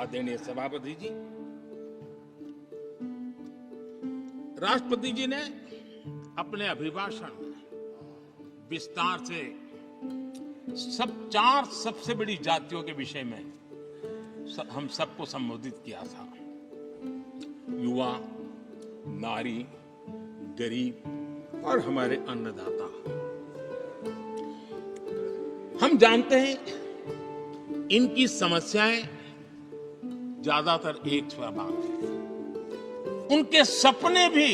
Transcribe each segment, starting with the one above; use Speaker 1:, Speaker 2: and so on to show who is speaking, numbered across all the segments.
Speaker 1: आदरणीय सभापति जी, राष्ट्रपति जी ने अपने अभिभाषण में विस्तार से चार सबसे बड़ी जातियों के विषय में हम सबको संबोधित किया था। युवा, नारी, गरीब और हमारे अन्नदाता। हम जानते हैं इनकी समस्याएं ज्यादातर एक समान है, उनके सपने भी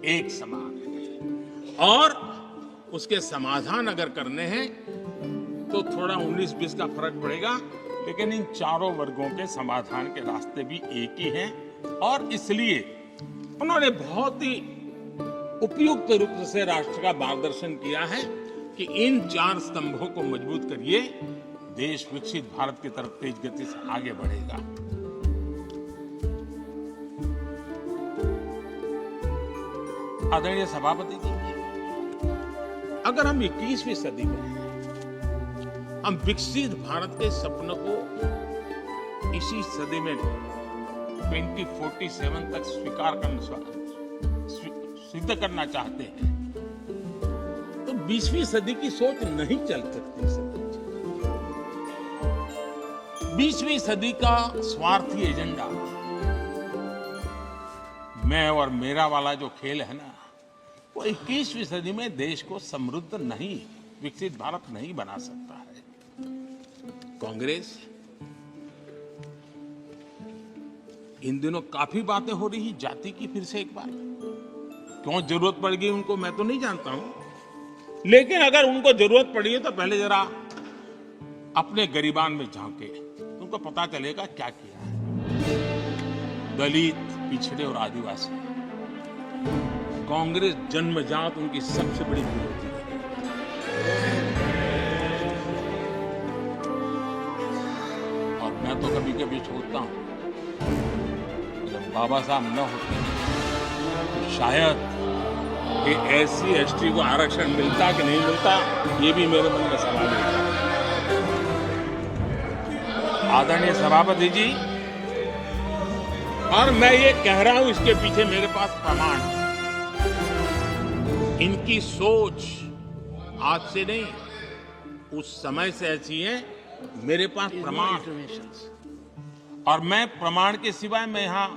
Speaker 1: एक समान है और उसके समाधान अगर करने हैं तो थोड़ा 19-20 का फर्क पड़ेगा, लेकिन इन चारों वर्गों के समाधान के रास्ते भी एक ही हैं और इसलिए उन्होंने बहुत ही उपयुक्त रूप से राष्ट्र का मार्गदर्शन किया है कि इन चार स्तंभों को मजबूत करिए, देश विकसित भारत की तरफ तेज गति से आगे बढ़ेगा। आदरणीय सभापति जी, अगर हम 21वीं सदी में हैं, हम विकसित भारत के सपनों को इसी सदी में 2047 तक सिद्ध करना चाहते हैं तो 20वीं सदी की सोच नहीं चल सकती। 20वीं सदी का स्वार्थी एजेंडा, मैं और मेरा वाला जो खेल है ना, वो 21वीं सदी में देश को समृद्ध नहीं, विकसित भारत नहीं बना सकता है। कांग्रेस इन दिनों काफी बातें हो रही जाति की, फिर से एक बार क्यों जरूरत पड़ गई उनको मैं तो नहीं जानता हूं, लेकिन अगर उनको जरूरत पड़ी है तो पहले जरा अपने गरिबान में झांके, उनको पता चलेगा क्या किया है। दलित, पिछड़े और आदिवासी, कांग्रेस जन्मजात उनकी सबसे बड़ी विरोधी है। और मैं तो कभी कभी सोचता हूं जब बाबा साहब न होते तो शायद कि एससी एसटी को आरक्षण मिलता कि नहीं मिलता, ये भी मेरे मन में सवाल है। आदरणीय सभापति जी, और मैं ये कह रहा हूं, इसके पीछे मेरे पास प्रमाण है। इनकी सोच आज से नहीं, उस समय से ऐसी है, मेरे पास प्रमाण। और मैं प्रमाण के सिवाय मैं यहां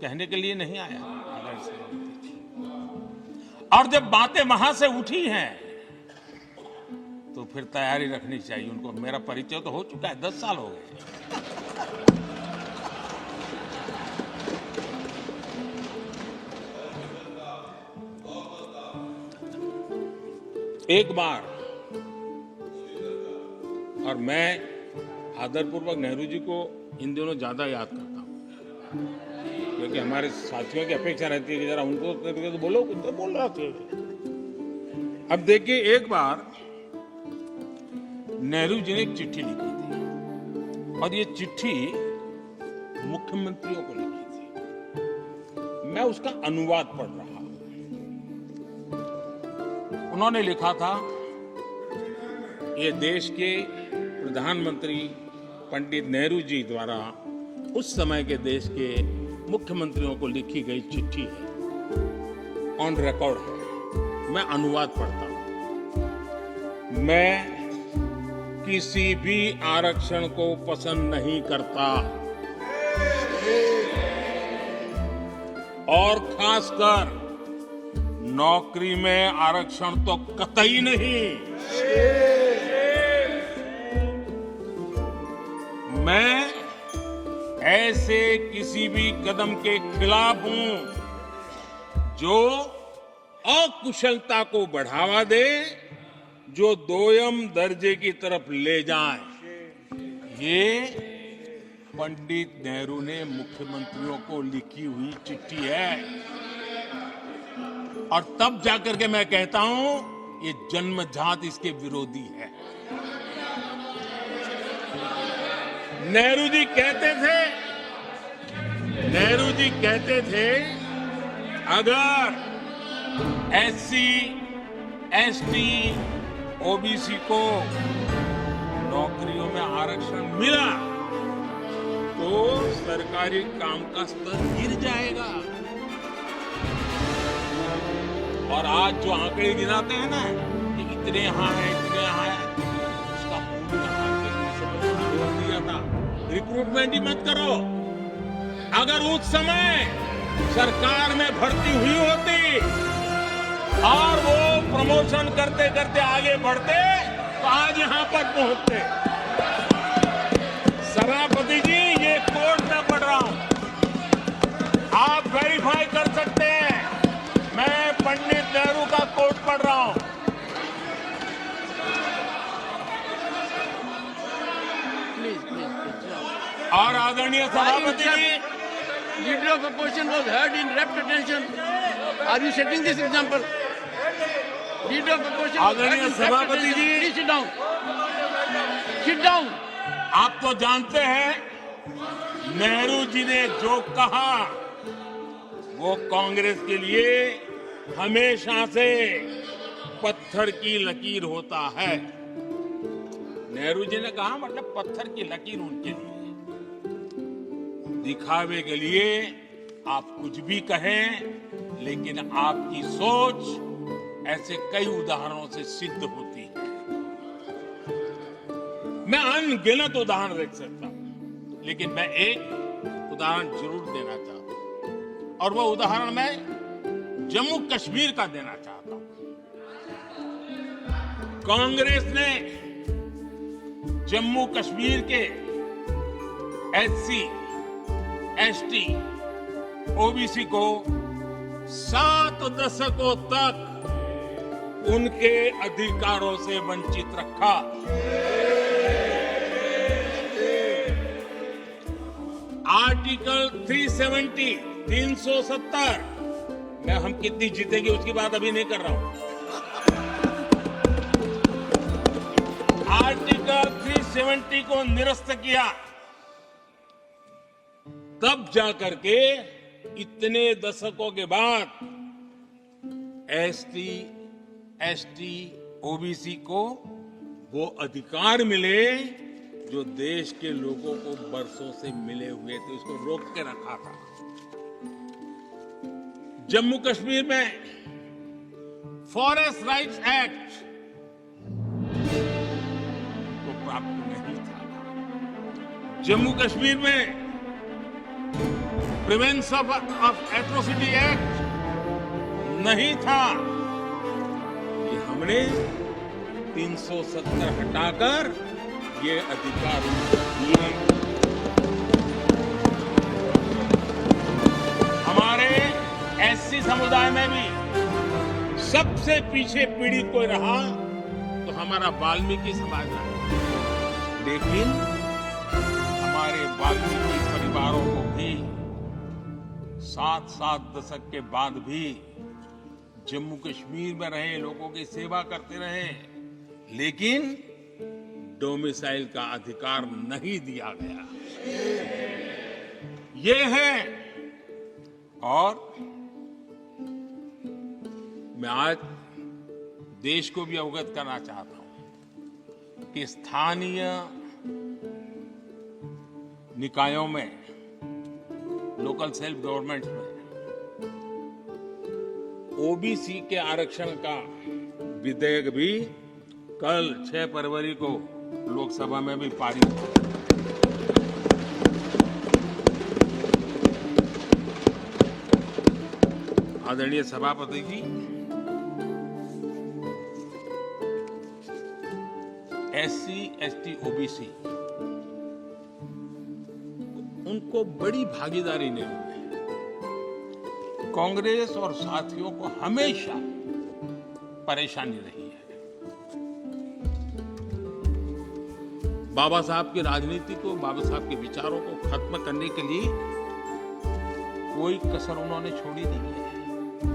Speaker 1: कहने के लिए नहीं आया। और जब बातें वहां से उठी हैं तो फिर तैयारी रखनी चाहिए उनको। मेरा परिचय तो हो चुका है, 10 साल हो गए। एक बार, और मैं आदरपूर्वक नेहरू जी को इन दिनों ज्यादा याद करता हूं, क्योंकि हमारे साथियों की अपेक्षा रहती है कि जरा उनको तो बोलो, कुछ तो बोल रहा थे। अब देखिए, एक बार नेहरू जी ने एक चिट्ठी लिखी थी और ये चिट्ठी मुख्यमंत्रियों को लिखी थी। मैं उसका अनुवाद पढ़ रहा हूं। उन्होंने लिखा था, ये देश के प्रधानमंत्री पंडित नेहरू जी द्वारा उस समय के देश के मुख्यमंत्रियों को लिखी गई चिट्ठी है, ऑन रिकॉर्ड है। मैं अनुवाद पढ़ता हूं। मैं किसी भी आरक्षण को पसंद नहीं करता और खासकर नौकरी में आरक्षण तो कतई नहीं। मैं ऐसे किसी भी कदम के खिलाफ हूं जो अकुशलता को बढ़ावा दे, जो दोयम दर्जे की तरफ ले जाए। ये पंडित नेहरू ने मुख्यमंत्रियों को लिखी हुई चिट्ठी है। और तब जाकर के मैं कहता हूं, ये जन्मजात इसके विरोधी है। नेहरू जी कहते थे, अगर एससी, एसटी, ओबीसी को नौकरियों में आरक्षण मिला सरकारी काम का स्तर गिर जाएगा। और आज जो आंकड़े गिनाते हैं ना कि इतने यहाँ है, इतने यहाँ है, उसका पूर्ण जोर दिया था। रिक्रूटमेंट ही मत करो। अगर उस समय सरकार में भर्ती हुई होती और वो प्रमोशन करते करते आगे बढ़ते तो आज यहाँ पर पहुंचते। सभापति जी, ये कोट में पढ़ रहा हूं, आप वेरीफाई कर सकते हैं। मैं पंडित नेहरू का कोट पढ़ रहा हूं। और आदरणीय सभापति जी,
Speaker 2: Leader of opposition was heard in rapt attention. Are you setting this example? Leader of opposition was heard in rapt
Speaker 1: सभापति
Speaker 2: attention.
Speaker 1: Ji.
Speaker 2: Please sit down. Sit down.
Speaker 1: आप तो जानते हैं नेहरू जी ने जो कहा वो कांग्रेस के लिए हमेशा से पत्थर की लकीर होता है। नेहरू जी ने कहा मतलब पत्थर की लकीर उनके लिए। दिखावे के लिए आप कुछ भी कहें, लेकिन आपकी सोच ऐसे कई उदाहरणों से सिद्ध होती है। मैं अनगिनत उदाहरण देख सकता हूं, लेकिन मैं एक उदाहरण जरूर देना चाहता हूं, और वह उदाहरण मैं जम्मू कश्मीर का देना चाहता हूं। कांग्रेस ने जम्मू कश्मीर के एससी, एसटी, ओबीसी को 7 दशकों तक उनके अधिकारों से वंचित रखा। आर्टिकल 370 मैं हम कितनी जीतेंगे उसकी बात अभी नहीं कर रहा हूं। आर्टिकल 370 को निरस्त किया, तब जाकर के इतने दशकों के बाद एसटी, एसटी, ओबीसी को वो अधिकार मिले जो देश के लोगों को बरसों से मिले हुए थे, उसको रोक के रखा था। जम्मू कश्मीर में फॉरेस्ट राइट्स एक्ट को प्राप्त नहीं था। जम्मू कश्मीर में प्रिवेंशन ऑफ एट्रोसिटी एक्ट नहीं था। ये हमने 370 हटाकर ये अधिकार दिए। हमारे एससी समुदाय में भी सबसे पीछे पीड़ित कोई रहा तो हमारा वाल्मीकि समाज रहा, लेकिन हमारे वाल्मीकि परिवारों को भी 7 दशक के बाद भी जम्मू कश्मीर में रहे, लोगों की सेवा करते रहे, लेकिन डोमिसाइल का अधिकार नहीं दिया गया। ये है। और मैं आज देश को भी अवगत करना चाहता हूं कि स्थानीय निकायों में, लोकल सेल्फ गवर्नमेंट में ओबीसी के आरक्षण का विधेयक भी कल 6 फरवरी को लोकसभा में भी पारित हुआ। आदरणीय सभापति जी, एससी, एसटी, ओबीसी उनको बड़ी भागीदारी ने कांग्रेस और साथियों को हमेशा परेशानी रही है। बाबा साहब की राजनीति को, बाबा साहब के विचारों को खत्म करने के लिए कोई कसर उन्होंने छोड़ी नहीं है।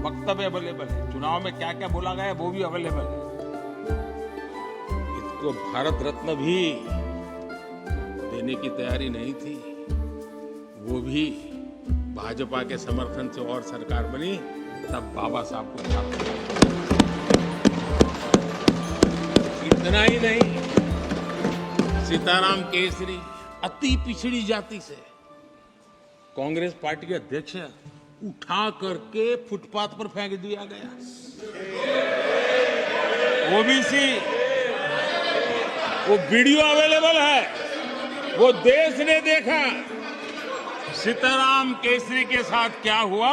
Speaker 1: वक्तव्य अवेलेबल है, चुनाव में क्या क्या बोला गया वो भी अवेलेबल है। इसको भारत रत्न भी देने की तैयारी नहीं थी, वो भी भाजपा के समर्थन से और सरकार बनी, तब बाबा साहब को याद। इतना ही नहीं, सीताराम केसरी अति पिछड़ी जाति से कांग्रेस पार्टी के अध्यक्ष उठा करके फुटपाथ पर फेंक दिया गया। ओबीसी, वो वीडियो अवेलेबल है, वो देश ने देखा। सीताराम केसरी के साथ क्या हुआ